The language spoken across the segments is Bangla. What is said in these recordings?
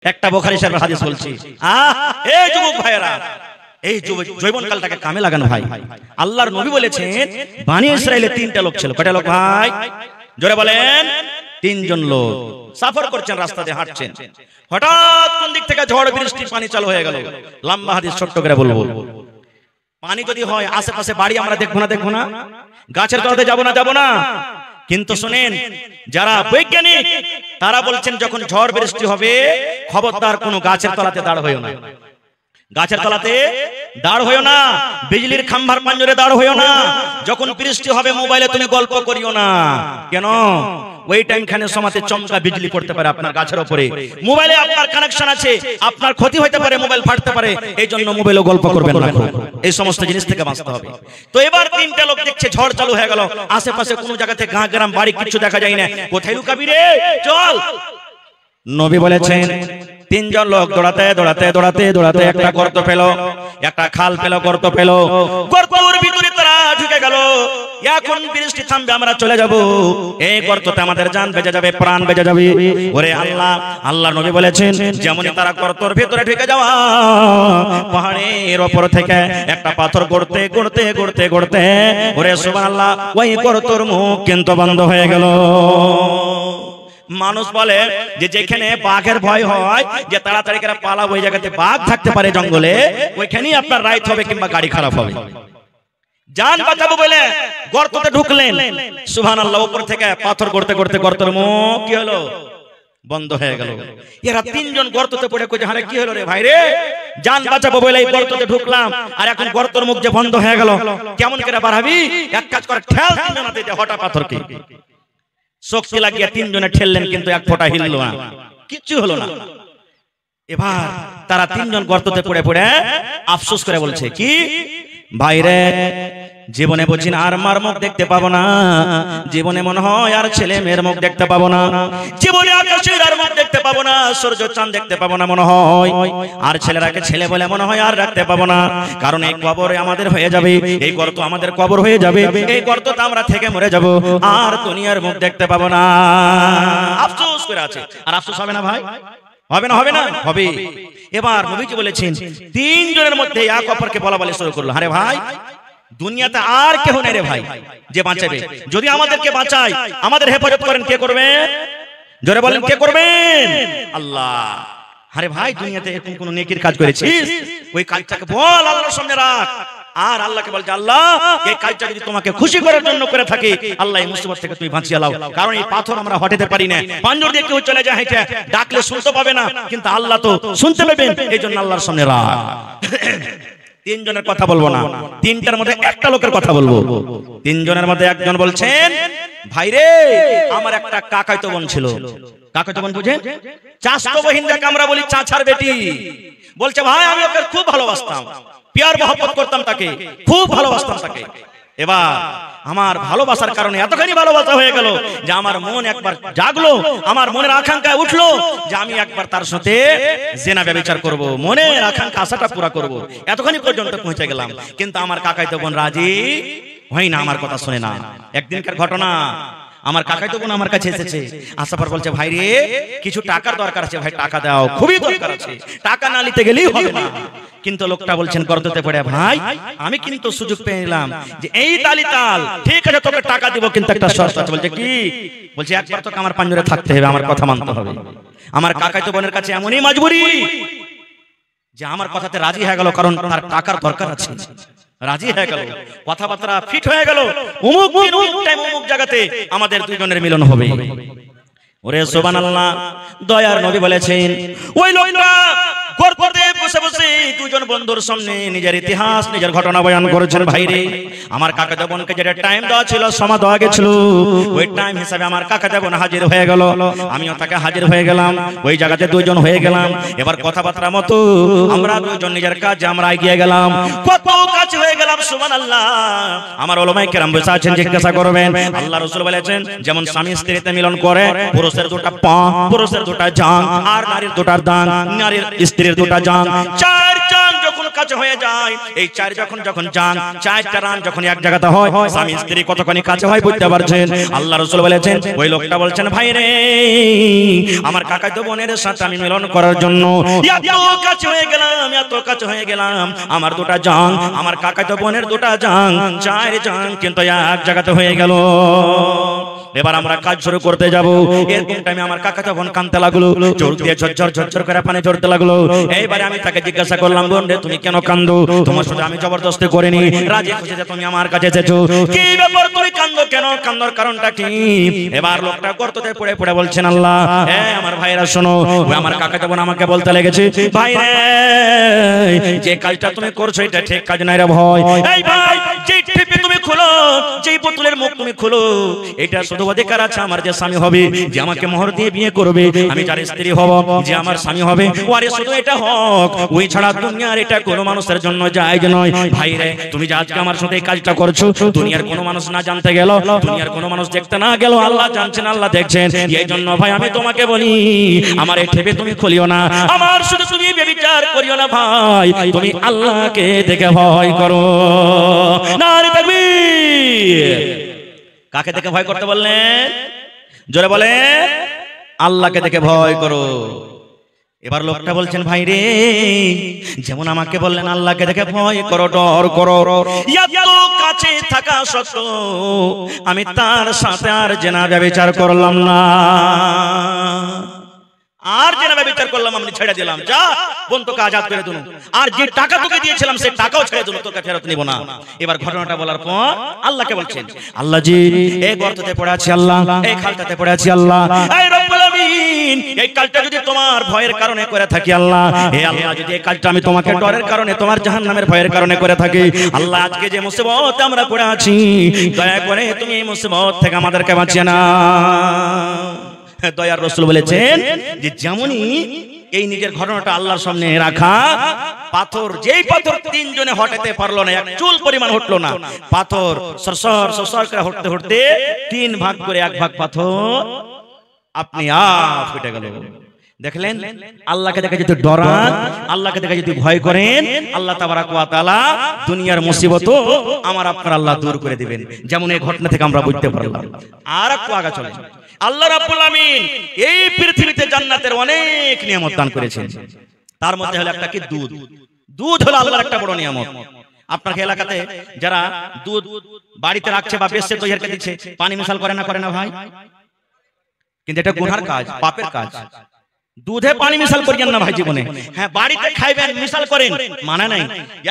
একটা বুখারী শরীফের হাদিস বলছি। এই যুবক ভাইয়েরা, এই যৌবনকালটাকে কামে লাগানো ভাই। আল্লাহর নবী বলেছেন বনি ইসরাইলে তিনটা লোক ছিল। কয়টা লোক ভাই? জোরে বলেন। তিনজন লোক সফর করছেন, রাস্তা দিয়ে হাঁটছেন, হঠাৎ কোন দিক থেকে ঝড় বৃষ্টি পানি চালু হয়ে গেল। লম্বা হাদিস ছোট্ট করে বলবো। পানি যদি হয় আশেপাশে বাড়ি আমরা দেখবো না, গাছের তলাতে যাব না। কিন্তু শুনেন, যারা বৈজ্ঞানিক তারা বলছেন যখন ঝড় বৃষ্টি হবে খবরদার কোনো গাছের তলাতে দাঁড় হইও না। গাছের তলাতে দাঁড় হইও না, বিজলির খাম্বার পাঞ্জরে দাঁড় হইও না। যখন বৃষ্টি হবে মোবাইলে তুমি গল্প করিও না। কেন? ওই টাইম খানে সমাতে চমকা বিজলি পড়তে পারে আপনার গাছের উপরে। মোবাইলে আপনার কানেকশন আছে, আপনার ক্ষতি হতে পারে, মোবাইল ফাটতে পারে। এই জন্য মোবাইলে গল্প করবেন না। এই সমস্ত জিনিস থেকে বাঁচতে হবে। তো এবার তিনটা লোক দেখছে ঝড় চালু হয়ে গেল, আশেপাশে কোনো জায়গাতে গাঁ গ্রাম বাড়ি কিছু দেখা যায় না। কোথায় লুকাবি রে? চল। নবী বলেছেন তিনজন লোক দৌড়াতে একটা গর্ত পেল, একটা খাল পেল, গর্ত পেল। গর্তের ভিতরে তারা ঢুকে গেল। এখন বৃষ্টি থামবে, আমরা চলে যাব। এই গর্ততে আমাদের জান বেঁচে যাবে, প্রাণ বেঁচে যাবে। ওরে আল্লাহ নবী বলেছেন যেমনই তারা গর্তের ভিতরে ঢুকে যাওয়া, পাহাড়ের উপর থেকে একটা পাথর গড়তে ওরে সুবহানাল্লাহ, ওই গর্তের মুখ কিন্তু বন্ধ হয়ে গেল। মানুষ বলে যে যেখানে বাঘের ভয় হয়, যে তাড়াতাড়ি করে পালাবো, ওই জায়গাতে বাঘ থাকতে পারে জঙ্গলে, ওইখানেই আপনার রাইট হবে কিংবা গাড়ি খারাপ হবে। জান বাঁচাবো বলে গর্ততে ঢুকলেন, সুবহানাল্লাহ, উপর থেকে পাথর গড়তে গর্তের মুখ কি হলো? বন্ধ হয়ে গেল। এরা তিনজন গর্ততে পড়ে কইছে, আরে কি হলো রে ভাই রে? জান বাঁচাবো বলে এই গর্ততে ঢুকলাম, আর এখন গর্তের মুখ যে বন্ধ হয়ে গেল, কেমন করে বাড়াবি? এক কাজ করে ঠেল তিনজনাতে হঠাৎ পাথরকে। শক্তি লাগিয়ে তিনজনে ঠেললেন, কিন্তু এক ফোঁটা হিলল না, কিচ্ছু হলো না। এবার তারা তিনজন গর্ততে পড়ে আফসোস করে বলছে কি, ভাইরে জীবনে বুঝি না আর মার মুখ দেখতে পাবো না, জীবনে মনে হয় আর ছেলে মেয়ের মুখ দেখতে পাবো না, জীবনে আকাশের আর মুখ দেখতে পাবো না, সূর্য চাঁদ দেখতে পাবো না মনে হয়, আর ছেলেরাকে ছেলে বলে মনে হয় আর রাখতে পাবো না। কারণ এই কবর আমাদের হয়ে যাবে, এই গর্ত আমাদের কবর হয়ে যাবে, এই গর্ততে আমরা থেকে মরে যাব, আর দুনিয়ার মুখ দেখতে পাবো না। আফসোস করে আছে। আর আফসোস হবে না ভাই? হবে না? হবে। এবার নবীজি বলেছেন তিনজনের মধ্যে এক অপরকে বলা বলে শুরু করলো, আরে ভাই দুনিয়াতে আর কেউ নেই রে ভাই যে বাঁচাবে। যদি আমাদেরকে বাঁচায়, আমাদের হেফাজত করেন, কে করবে? জোরে বলেন, কে করবেন? আল্লাহ। আরে ভাই দুনিয়াতে এরকম কোন নেকির কাজ করেছিস, ওই কাজটাকে বল, আল্লাহর সামনে রাখ। আর আল্লাহকে বলছে, আল্লাহ এই কাজটা যদি তোমাকে খুশি করার জন্য করে থাকি, আল্লাহ এই মুসিবত থেকে তুমি বাঁচিয়ে লাও। কারণ এই পাথর আমরা হটাতে পারি না, পাঞ্জর দিয়ে কেউ চলে যায় হেঁটে, ডাকলে শুনতে পাবে না, কিন্তু আল্লাহ তো শুনতে পাবেন। এই জন্য আল্লাহর সামনে রাখ। তিনজনের কথা বলবো না, তিনটার মধ্যে একটা লোকের কথা বলবো। তিনজনের মধ্যে একজন বলছেন, ভাইরে আমার একটা কাকাইতো বোন ছিল। কাকাইতো বোন বুঝেন? চাচাতো বহিন যাকে আমরা বলি, চাচার বেটি। বলছে ভাই আমি ওকে খুব ভালোবাসতাম, প্যার মহব্বত করতাম, তাকে খুব ভালোবাসতাম তাকে। এবার আমার ভালোবাসার কারণে এতখানি ভালোবাসা হয়ে গেল যে আমার মন একবার জাগলো, আমার মনের আকাঙ্ক্ষা উঠলো যে আমি একবার তার সাথে জিনা ব্যভিচার করব, মনের আকাঙ্ক্ষা আশাটা পুরা করব। এতখানি পর্যন্ত পৌঁছে গেলাম, কিন্তু আমার কাকাইতো বোন রাজি হয় না, আমার কথা শুনে না। একদিনকার ঘটনা, আমার কাকাইতো বোন আমার কাছে এসেছে, আসার পর বলছে, ভাই রে কিছু টাকার দরকার আছে, ভাই টাকা দাও, খুবই দরকার আছে, টাকা না নিতে গেলেই হবে না। কিন্তু লোকটা বলছেন গর্দতে পড়ে, ভাই আমি কিন্তু সুযোগ পেয়ে নিলাম যে এই তালিতাল ঠিক আছে তোকে টাকা দিব, কিন্তু একটা শর্ত আছে। বলছে কি? বলছে একবার তোকে আমার পাঞ্জরে থাকতে হবে, আমার কথা মানতে হবে। আমার কাকাইতো বোনের কাছে এমনই মজবুরি যে আমার কথাতে রাজি হয়ে গেল, কারণ তার টাকার দরকার আছে। রাজি হয়ে গেল, কথাবার্তা ফিট হয়ে গেল, অমুক দিন অমুক টাইম অমুক জায়গাতে আমাদের দুইজনের মিলন হবে। ওরে সুবহানাল্লাহ, দয়ার নবী বলেছেন ওই লোকটা গর্তে বসে বসে দুজন বন্ধুর সামনে নিজের ইতিহাস, নিজের ঘটনা বয়ান করেছেন। ভাইরে আমার কাকাতো বোনকে যেটা টাইম দেওয়া ছিল, সময় দেওয়া গেছিল, ওই টাইম হিসাবে আমার কাকাতো বোন হাজির হয়ে গেল, আমিও তাকে হাজির হয়ে গেলাম, ওই জায়গাতে দুইজন হয়ে গেলাম। এবার কথাবার্তা মতো আমরা দুইজন নিজের কাজে আমরা এগিয়ে গেলাম, কত কাজ হয়ে গেলাম। সুবহানাল্লাহ। আমার উলামায়ে কেরাম বসে আছেন, জিজ্ঞাসা করবেন আল্লাহ রাসূল বলেছেন যেমন স্বামী স্ত্রীতে মিলন করে, পুরুষের দুটো পা, পুরুষের দুটো জাং, আর নারীর দুটো দাঁত, নারীর স্ত্রীর দুটো জাং, চার জাং যখন কাছে হয়ে যায়। এই চার যখন যান, চারটা রান যখন এক জায়গাতে হয়, স্বামী স্ত্রী কতখানি কাছে হয় বুঝতে পারছেন। আল্লাহ রাসূল বলেছেন, ওই লোকটা বলছেন, ভাই রে, আমার কাকাতো বোনের সাথে আমি মিলন করার জন্য এত কাছে হয়ে গেলাম, এত কাছে হয়ে গেলাম। আমার দুটা জান, আমার কাকাতো বোনের দুটা জান, চার জান কিন্তু এক জায়গাতে হয়ে গেল। এবার আমরা কাজ শুরু করতে যাব। এরকম টাইমে আমার কাকাতো বোন কাঁদতে লাগলো, চোখ দিয়ে ঝরঝর করে পানি ঝরতে লাগলো। এইবারে আমি তাকে জিজ্ঞাসা করলাম, বোন রে, তুমি কেন কান্দো? তোমার সাথে আমি জবরদস্তি করিনি, রাজি খুশি যে তুমি আমার কাছে এসেছো, কি ব্যাপার, তুমি কান্দো কেন, কান্দার কারণটা কি? এবার লোকটা গর্ততে পড়ে পড়ে বলছেন, আল্লাহ, আমার ভাইরা শোনো, আমার কাকাতো বোন আমাকে বলতে লেগেছে, ভাই রে, যে কাজটা তুমি করছো এটা ঠিক কাজ নাই রে ভাই। এই ভাই, যে টিপে তুমি খুলো, যে বোতলের মুখ তুমি খুলো, এটা শুধু অধিকার আছে আমার যে স্বামী হবে, যে আমাকে মোহর দিয়ে বিয়ে করবে, আমি যার স্ত্রী হব, যে আমার স্বামী হবে, ওরে শুধু এটা হক, ওই ছাড়া দুনিয়ার এটা কোনো মানুষের জন্য জায়েজ নয়। ভাই রে, তুমি যে আজকে আমার সাথে এই কাজটা করছো, দুনিয়ার কোনো মানুষ না জানতে গেল, দুনিয়ার কোনো মানুষ দেখতে না গেল, আল্লাহ জানছেন, আল্লাহ দেখছেন। এই জন্য ভাই আমি তোমাকে বলি, আমার এই ঠেপে তুমি খুলিও না, আমার শুধু তুমি ব্যভিচার করিও না ভাই, তুমি আল্লাহকে দেখে ভয় করো। নারে তাকবীর। কাকে দেখে ভয় করতে বললেন? জোরে বলে, আল্লাহকে দেখে ভয় করো। এবার লোকটা বলছেন, ভাই রে, যেমন আমাকে বললেন আল্লাহকে দেখে ভয় করো, ডর করো, এত কাছে থাকা সত্ত্বেও আমি তার সাথে আর জেনা ব্যভিচার করলাম না, আর জেনা ব্যভিচার করলাম, আমি ছেড়ে দিলাম, যা বোন তোকে আজাদ করে দিলাম, আর যে টাকা তোকে দিয়েছিলাম সেই টাকাও ছেড়ে দিলাম, তোকে ফেরত নিব না। এবার ঘটনাটা বলার পর আল্লাহকে বলছেন, আল্লাহ জি, এই গর্ততে পড়ে আছি আল্লাহ, এই খালটাতে পড়ে আছি আল্লাহ, এই রব্বুল আমিন, এই কাজটা যদি তোমার ভয়ের কারণে করে থাকি আল্লাহ, হে আল্লাহ, যদি এই কাজটা আমি তোমাকে ডরের কারণে, তোমার জাহান্নামের ভয়ের কারণে করে থাকি আল্লাহ, আজকে যে মুসিবতে আমরা পড়ে আছি, দয়া করে তুমি এই মুসিবত থেকে আমাদেরকে বাঁচিয়ে নাও। দয়ার রাসূল বলেছেন যে যেমনই এই নিজের ঘটনাটা আল্লাহর সামনে রাখা, পাথর, যেই পাথর তিনজনে হটাতে পারলো না, এক চুল পরিমাণ হটলো না, পাথর সরসর সরসর করে হটতে হটতে তিন ভাগ করে এক ভাগ পাথর আপনি ফেটে গেল। দেখলেন, আল্লাহকে দেখে যদি ডরান, আল্লাহকে দেখে যদি ভয় করেন, আল্লাহ তাবারাক ওয়া তাআলা দুনিয়ার মুসিবত আমার আপনার আল্লাহ দূর করে দিবেন। যেমন এই ঘটনা থেকে আমরা বুঝতে পারলাম। আর একটু আগে চলেন, আল্লাহ রাব্বুল আমিন এই পৃথিবীতে জান্নাতের অনেক নিয়ামত দান করেছেন, তার মধ্যে হলো একটা কি, দুধ। দুধ হলো আল্লাহর একটা বড় নিয়ামত। আপনার এলাকাতে যারা দুধ বাড়িতে রাখছে বা বেচছে, তৈরিকে দিচ্ছে, পানি মিশাল করে না ভাই? কিন্তু এটা গুনার কাজ, পাপের কাজ। দুধে পানি মিশাল করিয়েন না ভাই জীবনে। হ্যাঁ, বাড়িতে খাইবেন, মিশাল করেন, মানা নাই।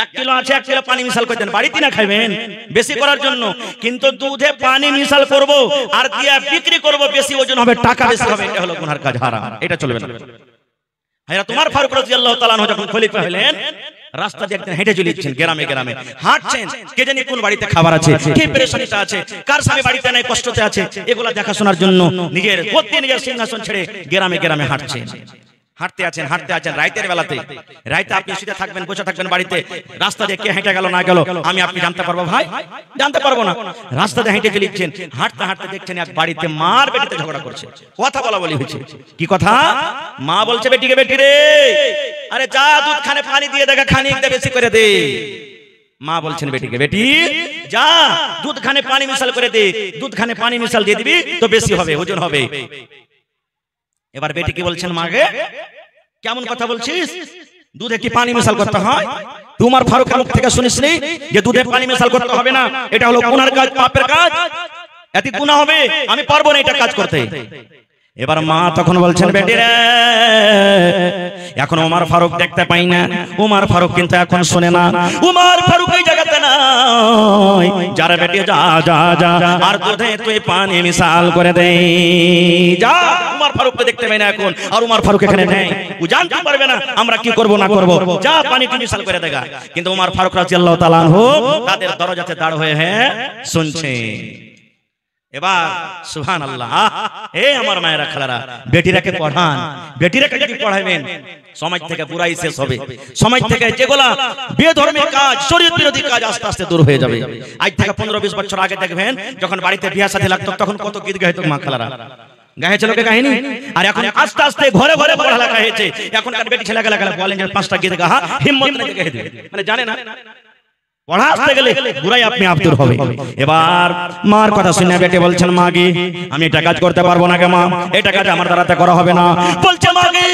1 কিলো আছে, 1 কিলো পানি মিশাল করে দেন, বাড়িতে না খাইবেন বেশি করার জন্য। কিন্তু দুধে পানি মিশাল করব আর দিয়া বিক্রি করব, বেশি ওজন হবে, টাকা বেশি হবে, এটা হলো গুনার কাজ, হারাম, এটা চলবে না। হ্যাঁ, তোমার ফারুক রাদিয়াল্লাহু তাআলা আনহু যখন খলিফা হলেন, রাস্তা দিয়ে একদিন হেঁটে চলেছেন, গ্রামে গ্রামে হাঁটছেন, কে জানি কোন বাড়িতে খাবার আছে, কে পেরেশানিতে আছে, কার স্বামী বাড়িতে নাই, কষ্টতে আছে, এগুলা দেখাশোনার জন্য নিজের গদ্দি, নিজের সিংহাসন ছেড়ে গ্রামে গ্রামে হাঁটছেন। হাঁটতে আছেন রাতের বেলাতে, রাতে আপনি শুতে থাকবেন, বসে থাকবেন বাড়িতে, রাস্তা দিয়ে কে হেঁটে গেল না গেল আমি আপনি জানতে পারবো ভাই? জানতে পারবো না। রাস্তা দিয়ে হেঁটে চলেছেন, হাঁটতে হাঁটতে দেখছেন এক বাড়িতে মার বেটিতে ঝগড়া করছে, কথা বলা বলি হয়েছে। কি কথা? মা বলছে বেটিকে, বেটি রে, আরে যা দুধ খানে পানি দিয়ে দেখা, খানিকটা বেশি করে দে। মা বলছেন বেটিকে, বেটি যা দুধ খানে পানি মিশাল করে দে, দুধ খানে পানি মিশাল দিয়ে দিবি তো বেশি হবে, ওজন হবে। এবার বেটি কি বলছেন, মাকে কেমন কথা বলছিস, দুধে কি পানি মিশাল করতে হয়? তোমার ফারুকের মুখ থেকে শুনিসনি যে দুধে পানি মিশাল করতে হবে না, এটা হলো গুনার কাজ, পাপের কাজ, এতে গুনাহ হবে, আমি পারবো না এটা কাজ করতে। এবার মা তখন বলছেন, বেটি রে, এখন ওমর ফারুক দেখতে পাই না, ওমর ফারুক কিন্তু এখন শুনে না, ওমর ফারুক এই জায়গাতে নাই, যারা বেটি যা যা যা আর দুধে তুই পানি মিশাল করে দে, যা। ওমর ফারুককে দেখতে পাই না এখন, আর ওমর ফারুক এখানে নেই, ও জানতে পারবে না আমরা কি করব না করব, যা পানি মিশাল করে দেগা। কিন্তু ওমর ফারুক রাদিয়াল্লাহু তাআলা আনহু তাদের দরজাতে দাঁড় হয়ে শুনছে। এবার সুবহানাল্লাহ, আমার মায়েরা খালারা, বেটিরাকে পড়ান, বেটিরাকে যদি পড়াইবেন সমাজ থেকে বুরাই শেষ হবে, সমাজ থেকে যেগুলা বেধর্মী কাজ, শরীয়ত বিরোধী কাজ আস্তে আস্তে দূর হয়ে যাবে। আজ থেকে 15-20 বছর আগে দেখবেন যখন বাড়িতে বিয়ে শাদী লাগতো তখন কত গীত গাইতো মা খালারা, গায়ে ছিল কাহিনী। আর এখন আস্তে আস্তে ঘরে ঘরে পড়ালেখা হয়েছে। এখনকার বেটি ছেলে গেলে বলেন যে 5টা গীত গাহা হিম্মত নাকি গায়ে দিবে, মানে জানে না পড়া আসতে গেলে বুড়াই আপনি আব্দুর হবে। এবার মার কথা শুনে বেটি বলছেন মাগি আমি এটা কাজ করতে পারবো না কে মা, এটা কাজ আমার দ্বারাতে করা হবে না। বলছে মাগি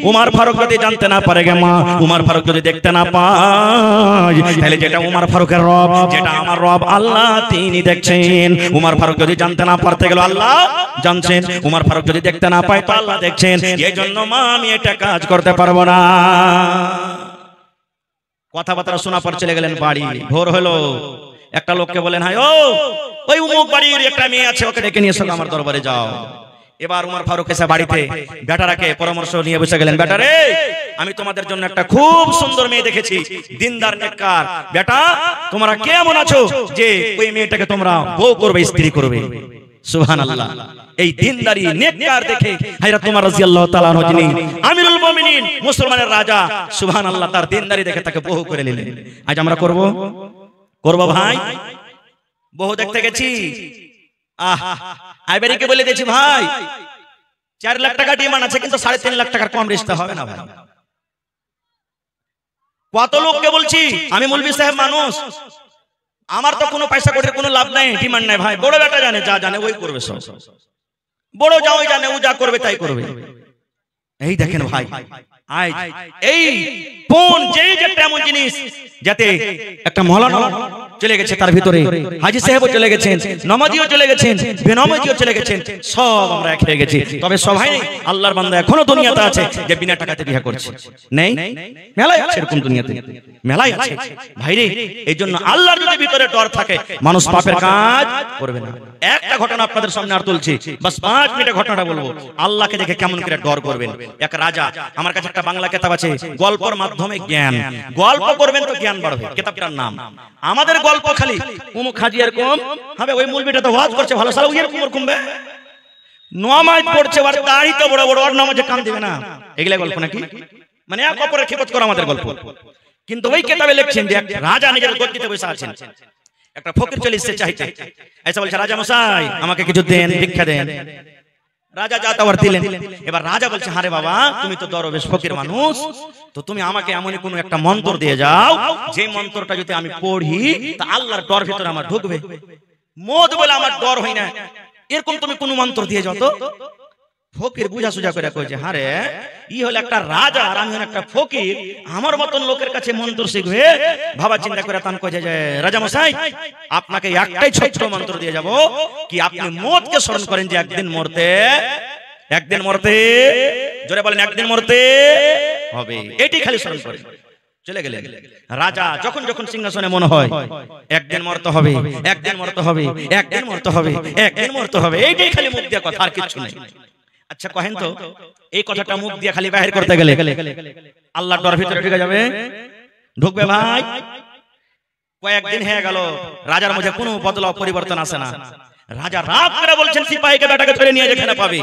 উমর ফারুক যদি জানতে না পারে গে মা, উমর ফারুক যদি দেখতে না পায় তাহলে যেটা উমর ফারুকের রব, যেটা আমার রব আল্লাহ তিনি দেখছেন। উমর ফারুক যদি জানতে না পারতে গেল আল্লাহ জানছেন, উমর ফারুক যদি দেখতে না পায় তো আল্লাহ দেখছেন। এই জন্য মা আমি এটা কাজ করতে পারবো না। কথাবার্তা শোনা পর চলে গেলেন বাড়ি। ভোর হলো, একটা লোককে বলেন হাই ও ওই উমুক বাড়ির একটা মেয়ে আছে ওকে ডেকে নিয়ে এসো আমার দরবারে যাও। এবার উমর ফারুক এসে বাড়িতে বেটারাকে পরামর্শ নিয়ে বসে গেলেন, বেটারে আমি তোমাদের জন্য একটা খুব সুন্দর মেয়ে দেখেছি, দিনদার নেককার। বেটা তোমরা কেমন আছো যে ওই মেয়েটাকে তোমরা বউ করবে, স্ত্রী করবে? সুবহানাল্লাহ। এই দিনদারি নেককার দেখে হযরত ওমর রাদিয়াল্লাহু তাআলা আনহু যিনি আমিরুল মুমিনিন মুসলমানের রাজা, সুবহানাল্লাহ, তার দিনদারি দেখে তাকে বহু করে নিলেন। আজ আমরা করব ভাই, বহু দেখতে গেছি। আইবারিকে বলে দিয়েছি ভাই 4 লাখ টাকা ডিমান্ড আছে কিন্তু 3.5 লাখ টাকার কম রিশতা হবে না ভাই। কত লোককে বলছি আমি মৌলভী সাহেব মানুষ, আমার তো কোনো পয়সা করে কোনো লাভ নাই, ডিমান্ড নাই ভাই। বড় বেটা জানে, যা জানে ওই করবে, সব বড় যা ওই জানে, ও যা করবে তাই করবে। এই দেখেন ভাই আজ এই কোন যেই যে এমন জিনিস যাতে একটা মওলানা চলে গেছে, তার ভিতরে হাজী সাহেবও চলে গেছেন, নামাজিও চলে গেছেন, বেনামাজিও চলে গেছেন, সব আমরা এক হয়ে গেছি। তবে সবাই নেই, আল্লাহর বান্দা এখনো দুনিয়াতে আছে যে বিনা টাকাতে বিয়ে করছে। নেই, মেলায় আছে এরকম, দুনিয়াতে মেলায় আছে ভাইরে। এই জন্য আল্লাহর যদি ভিতরে ডর থাকে মানুষ পাপের কাজ করবে না। একটা ঘটনা আপনাদের সামনে আর তুলছি, বাস 5 মিনিটে ঘটনাটা বলবো। আল্লাহকে দেখে কেমন করে ডর করবেন। এক রাজা, আমার কাছে একটা বাংলা কিতাব আছে, গল্পের মাধ্যমে জ্ঞান। গল্প করবেন তো জ্ঞান বাড়বে। কিতাবটার নাম আমাদের গল্প খালি উমুক হাজি এরকম হবে, ওই মৌলবীটা তো ওয়াজ করছে ভালো, সালা এরকম কমবে, নামাজ পড়ছে আর দাড়ি তো বড় বড়, আর নামাজে কান দিবে না, এগুলা গল্প নাকি? মানে এক অপরের খিবত করা আমাদের গল্প। কিন্তু ওই কিতাবে লিখছেন যে রাজা নিজের গদ্দিতে বসে আছেন, একটা ফকির চলে এসেছে চাইতে, এসে বলছে রাজা মশাই আমাকে কিছু দেন, ভিক্ষা দেন। রাজা যা তাওয়ার দিলেন। এবার রাজা বলছে হারে বাবা তুমি তো দরবেশ ফকির মানুষ, তো তুমি আমাকে এমনই কোনো একটা মন্ত্র দিয়ে যাও যে মন্ত্রটা যদি আমি পড়ি তা আল্লাহর ডর ভিতরে আমার ঢুকবে। মদ বলে আমার ডর হয় না, এরকম তুমি কোন মন্ত্র দিয়ে যাও তো। ফকির বুঝা সুজা করে কইছে হারে ই হলো একটা রাজা আর আমি হলো একটা ফকির, আমার মতন লোকের কাছে মন্ত্র শিখবে। ভাবা চিন্তা করে তান কইছে যে রাজা মশাই আপনাকে একটাই ছোট্ট মন্ত্র দিয়ে যাব, কি আপনি মদকে স্মরণ করেন যে একদিন মরতে জোরে বলেন একদিন মরতে হবে, এটি খালি স্মরণ করেন। চলে গেলেন। রাজা যখন যখন সিংহাসনে মনে হয় একদিন মরতে হবে, একদিন মরতে হবে, একদিন মরতে হবে, একদিন মরতে হবে, এইটাই খালি মুখ দিয়ে কথা, আর কিছু নেই। আচ্ছা কহেন তো এই কথাটা মুখ দিয়ে খালি বাহির করতে গেলে আল্লাহর ডর ভিতরে ঢুকে যাবে? ঢুকবে ভাই? কয়েকদিন হয়ে গেল রাজার মধ্যে কোনো বদলাও পরিবর্তন আসে না। রাজা রাত করে বলছেন সিপাহীকে বেটাকে ধরে নিয়ে যেখানে পাবে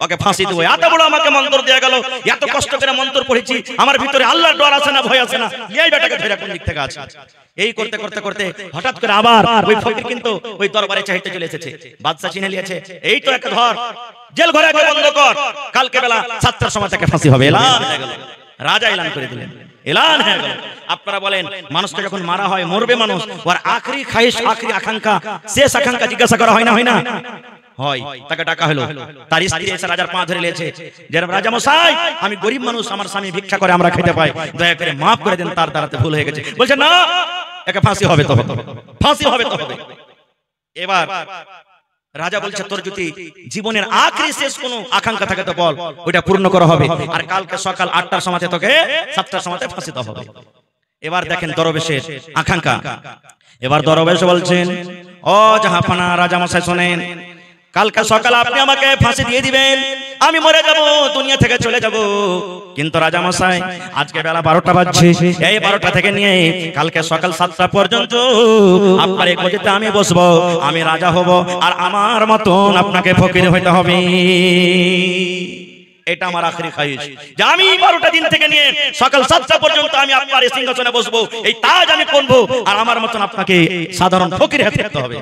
ওকে ফাঁসি দেবো। এত বড় আমাকে মন্ত্র দেয়া গেল, এত কষ্ট করে মন্ত্র পড়েছি, আমার ভিতরে আল্লাহর ডর আছে না, ভয় আছে না, এই বেটাকে ধরে কোন দিক থেকে আছে। এই করতে করতে করতে হঠাৎ করে আবার ওই ফকির কিন্তু ওই দরবারে চাইতে চলে এসেছে। বাদশা চিনে নিয়েছে, এই তো একটা ধর, জেল ঘরে বন্ধ কর, কালকে বেলা 7টার সময় তাকে ফাঁসি হবে। এলান হয়ে গেল, রাজা এলান করে দিলেন, এলান হয়ে গেল। আপনারা বলেন মানুষকে যখন মারা হয়, মরবে মানুষ, ওর আখরি খায়েশ, আখরি আকাঙ্ক্ষা, শেষ আকাঙ্ক্ষা জিজ্ঞাসা করা হয় না, হয় না? হয়। তাকে ডাকা হলো, তার স্ত্রী এসে রাজার পা ধরে নিয়েছে যে রাজা মশাই আমি গরিব মানুষ, আমার স্বামী ভিক্ষা করে আমরা খেতে পাই, দয়া করে মাফ করে দেন, তার দ্বারাতে ভুল হয়ে গেছে। বলছে না, একে ফাঁসি হবে তো হবে, ফাঁসি হবে তো হবে। এবার রাজা বলছে তোর যদি জীবনের আখরি শেষ কোনো আকাঙ্ক্ষা থাকে তো বল, ওইটা পূর্ণ করা হবে, আর কালকে সকাল 8টার সময় তোকে 7টার সময় ফাঁসি দেওয়া হবে। এবার দেখেন দরবেশের আকাঙ্ক্ষা। এবার দরবেশ বলছেন ও জাহাপানা রাজা মশাই শোনেন, কালকে সকাল আপনি আমাকে ফাঁসি দিয়ে দিবেন, আমি মরে যাব, দুনিয়া থেকে চলে যাব। কিন্তু রাজা মশাই আজকে বেলা 12টা বাজছে, এই 12টা থেকে নিয়ে কালকে সকাল 7টা পর্যন্ত আপনার এই গদিতে আমি বসবো, আমি রাজা হব, আর আমার মতন আপনাকে ফকির হইতে হবে। এটা আমার আখরি খায়েশ যে আমি 12টা দিন থেকে নিয়ে সকাল 7টা পর্যন্ত আমি আপনার এই সিংহাসনে বসবো, এই তাজ আমি পরবো, আর আমার মতন আপনাকে সাধারণ ফকির হতে হবে।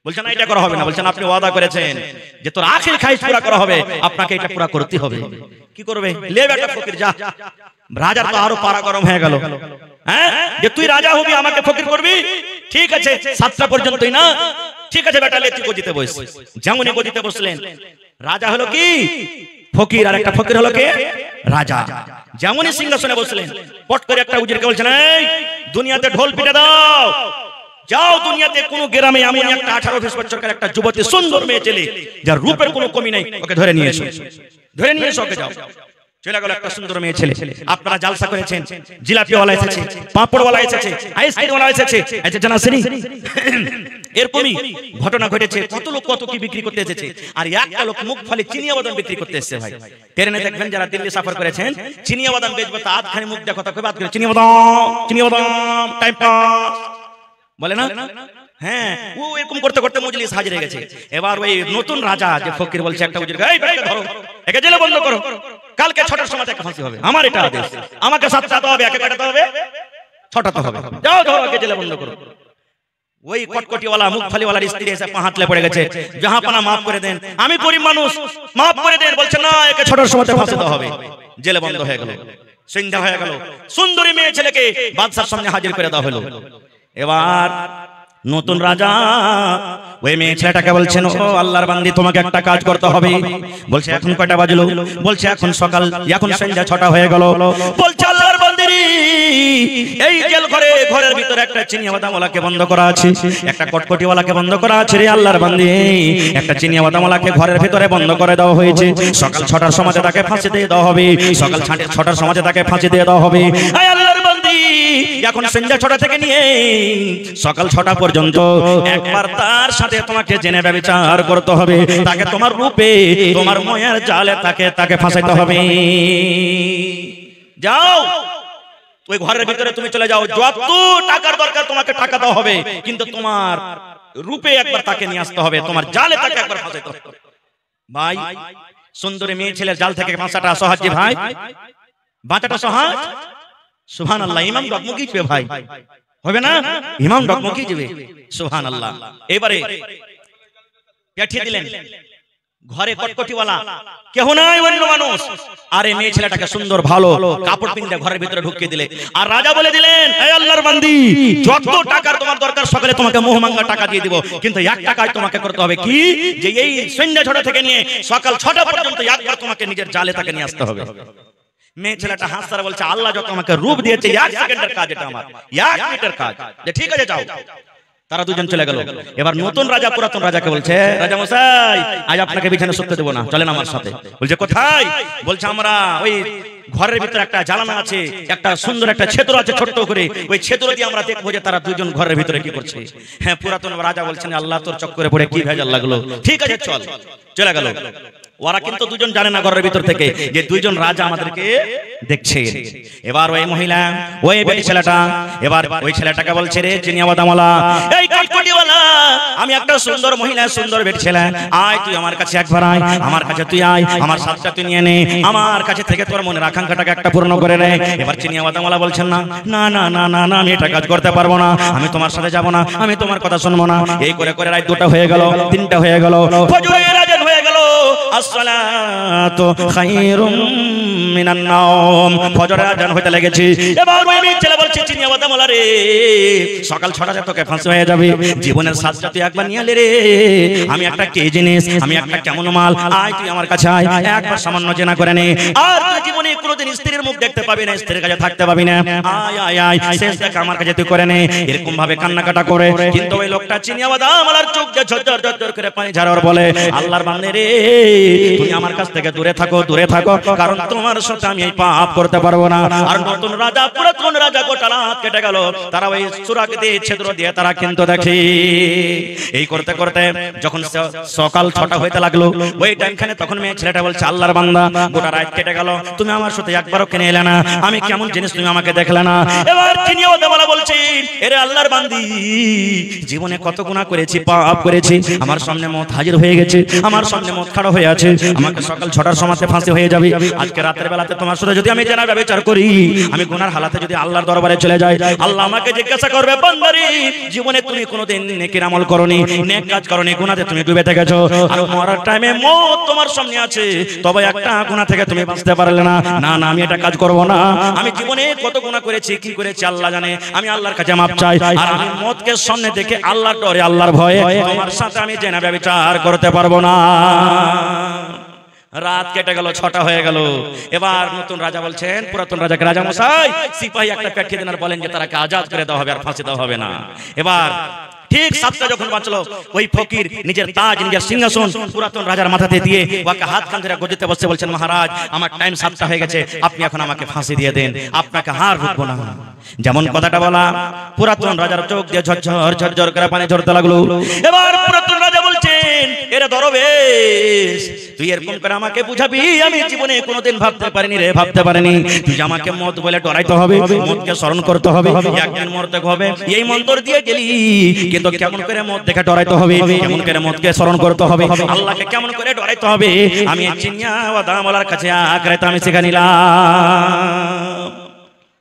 বলছেন না এটা করা হবে না, বলছেন আপনি ওয়াদা করেছেন যে তোর আখির খাইশ পুরা করা হবে, আপনাকে এটা পুরা করতে হবে। কি করবে? লে বেটা ফকির যা। রাজার তো আরো পারা গরম হয়ে গেল, হ্যাঁ যে তুই রাজা হবি আমাকে ফকির করবি, ঠিক আছে 7টা পর্যন্তই না, ঠিক আছে বেটা লে তুই গদিতে বস। যেমনই গদিতে বসলেন রাজা হলো কি ফকির, আর একটা ফকির হলো কে রাজা। যেমনই সিংহাসনে বসলেন পট করে একটা উজিরকে বলছেন এই দুনিয়াতে ঢোল পিটে দাও, যাও দুনিয়াতে কোন গ্রামে এমন একটা 18-20 বছরকার একটা যুবতী সুন্দর মেয়ে ছেলে যার রূপের কোনো কমি নাই, ওকে ধরে নিয়ে এসো, ধরে নিয়ে এসো, ওকে যাও। চলে গেল একটা সুন্দর মেয়ে ছেলে। আপনারা জালসা করেছেন, জিলাপিওয়ালা এসেছে, পাঁপড়ওয়ালা এসেছে, আইসক্রিমওয়ালা এসেছে, আচ্ছা জানা আসেনি? এরকমই ঘটনা ঘটেছে। কত লোক কত কি বিক্রি করতে এসেছে, আর একটা লোক মুখ ফালি চিনিয়া বাদাম বিক্রি করতে এসেছে। ভাই ট্রেনে দেখবেন যারা দিল্লি সফর করেছেন, চিনিয়া বাদাম বেচবে তো আধখানি মুখ দেখো, তাকে বাদ করে চিনিয়া বাদাম টাইম পাস বলে না, হ্যাঁ ও এরকম করতে করতে মজলিস হাজির হয়ে গেছে। এবার ওই নতুন রাজা যে ফকির বলছে একটা উজির, এই বেটাকে ধরো, একে জেলে বন্ধ করো, কালকে 6টার সময় তাকে ফাঁসি হবে, আমার এটা আদেশ, আমাকে সাথে হবে, একে কাটাতে হবে, 6টাতে হবে, যাও ধরো একে জেলে বন্ধ করো। ওই কটকটিওয়ালা মুখ ফালিওয়ালার স্ত্রী এসে পা হাতলে পড়ে গেছে, জাহাপানা মাফ করে দেন, আমি গরিব মানুষ, মাফ করে দেন। বলছে না, একে 6টার সময় ফাঁসিতে হবে। জেলে বন্ধ হয়ে গেল, সন্ধ্যা হয়ে গেল, সুন্দরী মেয়ে ছেলেকে বাদশার সামনে হাজির করে দেওয়া হলো। এবার নতুন রাজা ওই মেয়ে ছেলেটাকে বলছেন, ও আল্লাহর বান্দি তোমাকে একটা কাজ করতে হবে। বলছে এখন কয়টা বাজলো? বলছে এখন সকাল, এখন সন্ধ্যা 6টা হয়ে গেল। বলছে আল্লাহর বান্দি এই জেল ঘরে, ঘরের ভিতরে একটা চিনিয়া বাদামওয়ালাকে বন্ধ করা আছে, একটা কটকটিওয়ালাকে বন্ধ করা আছে রে আল্লাহর বান্দি, একটা চিনিয়া বাদামওয়ালাকে ঘরের ভিতরে বন্ধ করে দেওয়া হয়েছে। সকাল 6টার সময় তাকে ফাঁসি দিয়ে দেওয়া হবে, সকাল 6টার সময় তাকে ফাঁসি দিয়ে দেওয়া হবে। আয় আল্লাহর বান্দি এখন সন্ধ্যা 6টা থেকে নিয়ে সকাল 6টা পর্যন্ত একবার তার সাথে তোমাকে জেনে ব্যভিচার করতে হবে, তাকে তোমার রূপে তোমার মায়ার জালে তাকে ফাঁসাইতে হবে। যাও ওই ঘরের ভিতরে তুমি চলে যাও, যত টাকার দরকার তোমাকে টাকা দেওয়া হবে, কিন্তু তোমার রূপে একবার তাকে নিয়ে আসতে হবে, তোমার জালে তাকে একবার ফাঁসাইতে হবে। ভাই সুন্দরী মেয়ে ছেলের জাল থেকে ফাঁসাটা সহজ যে ভাই, বাঁচাটা সহজ। সুবহানাল্লাহ, ইমাম ডকমকি পে ভাই হবে না, ইমাম ডকমকি যাবে। সুবহানাল্লাহ। এবারে পাঠিয়ে দিলেন ঘরে কটকটিওয়ালা, কেউ নাই, অন্য মানুষ। আরে মেয়ে ছেলেটাকে সুন্দর ভালো কাপড় পিন্দে ঘরের ভিতরে ঢুকিয়ে দিলে, আর রাজা বলে দিলেন, হে আল্লাহর বান্দি যত টাকার তোমার দরকার সকালে তোমাকে মোহমাঙ্গা টাকা দিয়ে দিব, কিন্তু এক টাকায় তোমাকে করতে হবে কি, যে এই সন্ধ্যা 6টা থেকে নিয়ে সকাল 6টা পর্যন্ত একবার তোমাকে নিজের জালে তাকে নিয়ে আসতে হবে। মেয়ে ছেলেটা হাসতে বলছে, আল্লাহ যত আমাকে রূপ দিয়েছে 1 সেকেন্ডের কাজ, এটা আমার 1 মিনিটের কাজ, যে ঠিক আছে যাও। তারা দুজন চলে গেল। এবার নতুন রাজা পুরাতন রাজাকে বলছে, রাজা মশাই আজ আপনাকে বিছানা শুতে দেব না, চলেন আমার সাথে। বলছে কোথায়? বলছে আমরা ওই ঘরের ভিতরে একটা জানালা আছে, একটা সুন্দর একটা ছেদর আছে ছোট্ট করে, ওই ছেদর দিয়ে আমরা দেখবো যে তারা দুজন ঘরের ভিতরে কি করছে। হ্যাঁ পুরাতন রাজা বলছেন, আল্লাহ তোর চক্করে পড়ে কি ভেজাল লাগলো, ঠিক আছে চল। চলে গেল। ওরা কিন্তু দুজন জানে না ঘরের ভিতর থেকে যে দুইজন রাজা আমাদেরকে দেখছে। এবার ওই মহিলা, ওই বেটি ছেলেটা, এবার ওই ছেলেটাকে বলছে, রে চিনিয়া বাদামওয়ালা, এই কটকটিওয়ালা, আমি একটা সুন্দর মহিলা, সুন্দর বেটি ছেলে, আয় তুই আমার কাছে একবার আয়, আমার কাছে তুই আয়, আমার সাথটা তুই নিয়ে নে, আমার কাছে থেকে তোর মনের আকাঙ্ক্ষাটাকে একটা পূর্ণ করে নে। এবার চিনিয়া বাদামওয়ালা বলছেন, না না না না না না, আমি এটা কাজ করতে পারবো না, আমি তোমার সাথে যাবো না, আমি তোমার কথা শুনবো না। এই করে করে রাত 2টা হয়ে গেল, 3টা হয়ে গেল, ফজরের আজান হয়ে গেল, আসসালাতু খায়রুম মিনান নাওম, ফজরের আজান হইতে লেগেছে। এবার ওই মেয়ে ছেলে বলছে, চিনিয়া বাদামওয়ালা রে, সকাল 6টাতে তোকে ফাঁসি হয়ে যাবে, জীবনের সাজটা তুই একবার নিয়ে আলে রে, আমি একটা কে জিনিস, আমি একটা কেমন মাল, আয় তুই আমার কাছে আয়, একবার সামান্য জেনা করে নে, আর তুই জীবনে কোনোদিন স্ত্রীর মুখ দেখতে পাবি না, স্ত্রীর কাছে থাকতে পাবি না, আয় আয় আয়, শেষ দেখা আমার কাছে তুই করে নে। এরকম ভাবে কান্নাকাটা করে, কিন্তু ওই লোকটা চিনিয়া বাদামওয়ালার চোখ যে ঝরঝর ঝরঝর করে পানি ঝরার বলে, আল্লাহর বান্দা রে, তুমি আমার কাছ থেকে দূরে থাকো, দূরে থাকো, কারণ তোমার সাথে আমি এই পাপ করতে পারবো না। আর নতুন রাজা পুরাতন রাজা গোটা রাত কেটে গেল, তারা ওই সুরাক দিয়ে ছেদ্র দিয়ে তারা কিন্তু দেখি। এই করতে করতে যখন সকাল 6টা হইতে লাগলো, ওই টাইমখানে তখন মেয়ে ছেলেটা বলছে, আল্লাহর বান্দা গোটা রাত কেটে গেল, তুমি আমার সাথে একবারও কেনে এলে না, আমি কেমন জিনিস তুমি আমাকে দেখলে না। এবার চিনিয়া বাদামওয়ালা বলছে, এরে আল্লাহর বান্দি, জীবনে কত গুনাহ করেছি, পাপ করেছি, আমার সামনে মত হাজির হয়ে গেছে, আমার সামনে মত খাড়া হয়ে আছে, আমাকে সকাল 6টার সময়তে ফাঁসি হয়ে যাবে। আজকে রাতের বেলাতে তোমার সাথে যদি আমি জেনা ব্যভিচার করি, আমি গুনার হালাতে যদি আল্লাহর দরবারে করে চলে যায়। আল্লাহ আমাকে জিজ্ঞাসা করবে, বান্দারে জীবনে তুমি কোনোদিন নেকির আমল করনি, নেক কাজ করনি, গুনাহে তুমি ডুবে থেকেছো, আর মরার টাইমে মওত তোমার সামনে আছে, তবে একটা গুনাহ থেকে তুমি বাঁচতে পারলে না। না না, আমি এটা কাজ করব না। আমি জীবনে কত গুনাহ করেছি, কি করেছি আল্লাহ জানে। আমি আল্লাহর কাছে মাপ চাই, আর আমি মওতকে সামনে দেখে আল্লাহর ডরে, আল্লাহর ভয়ে তোমার সাথে আমি জেনা ব্যভিচার করতে পারবো না। রাত কেটে গেল, 6টা হয়ে গেল। এবার নতুন রাজা বলছেন পুরাতন রাজাকে, রাজা মশাই সিপাহী একটা পাঠিয়ে দেন আর বলেন যে তারাকে আজাদ করে দেওয়া হবে, আর ফাঁসি দেওয়া হবে না। এবার ঠিক 7টা যখন বাঁচলো, ওই ফকির নিজের তাজ, নিজের সিংহাসন পুরাতন রাজার মাথাতে দিয়ে ওকে হাত কান ধরে গদিতে বসে বলছেন, মহারাজ আমার টাইম 7টা হয়ে গেছে, আপনি এখন আমাকে ফাঁসি দিয়ে দেন, আপনাকে হার রুখবো না। যেমন কথাটা বলা, পুরাতন রাজার চোখ দিয়ে ঝরঝর ঝরঝর করে পানি ঝরতে লাগলো। এবার পুরাতন রাজা বলছেন, এরে দরবেশ তুই এরকম করে আমাকে বুঝাবি, আমি জীবনে কোনোদিন ভাবতে পারিনি রে, ভাবতে পারিনি তুই আমাকে মত বলে ডরাইতে হবে, মতকে স্মরণ করতে হবে, একদিন মরতে হবে, এই মন্ত্র দিয়ে গেলি। কিন্তু কেমন করে মত দেখে ডরাইতে হবে, কেমন করে মতকে স্মরণ করতে হবে, আল্লাহকে কেমন করে ডরাইতে হবে, আমি চিনিয়া ও দামওয়ালার কাছে আখেরাতে আমি শিখে নিলাম।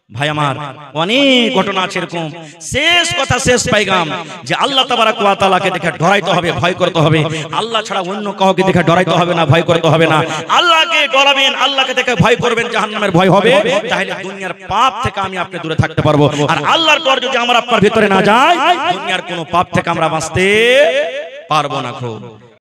ভাই আমার, অনেক ঘটনা আছে এরকম। শেষ কথা, শেষ পাইগাম যে আল্লাহ তাবারাক ওয়া তাআলাকে দেখে ডরাইতে হবে, ভয় করতে হবে। আল্লাহ ছাড়া অন্য কাউকে দেখে ডরাইতে হবে না, ভয় করতে হবে না। আল্লাহকে ডরাবেন, আল্লাহকে দেখে ভয় করবেন, জাহান্নামের ভয় হবে, তাহলে দুনিয়ার পাপ থেকে আমি আপনি দূরে থাকতে পারবো। আর আল্লাহর ডর যদি আমার আপনার ভিতরে না যায়, দুনিয়ার কোনো পাপ থেকে আমরা বাঁচতে পারবো না।